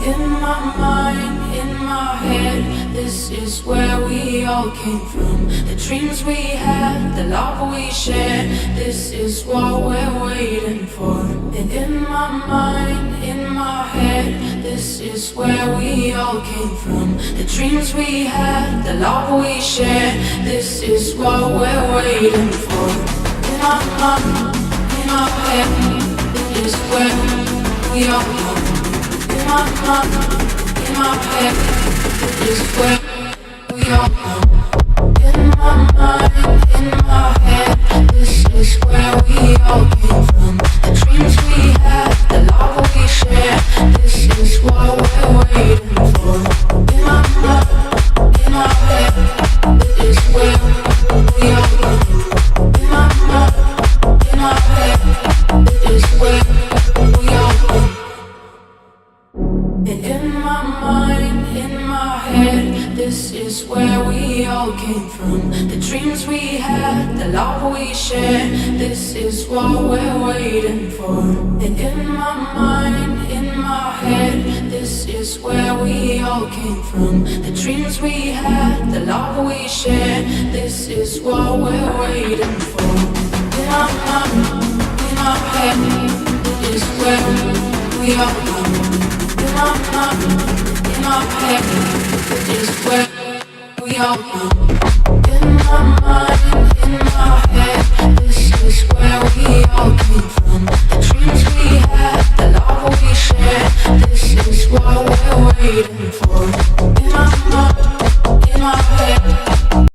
in my mind, in my head, this is where we all came from. The dreams we had, the love we shared, this is what we're waiting for. And in my mind, in my head, this is where we all came from. The dreams we had, the love we shared, this is what we're waiting for. In my mind, in my head, this is where we all come. In my mind, in my head, this is where we all come. In my mind, in my head, this is where we all came from. The dreams we had, the love we shared, this is what we're waiting for. In my mind, in my head, this is where we all come. In my mind, in my head, this is where we all come. And in my mind, in my head, this is where we all came from. The dreams we had, the love we shared, this is what we're waiting for. And in my mind, in my head, this is where we all came from. The dreams we had, the love we shared, this is what we're waiting for. In my mind, in my head, this is where we all come. In my mind, in my head, this is where we all come.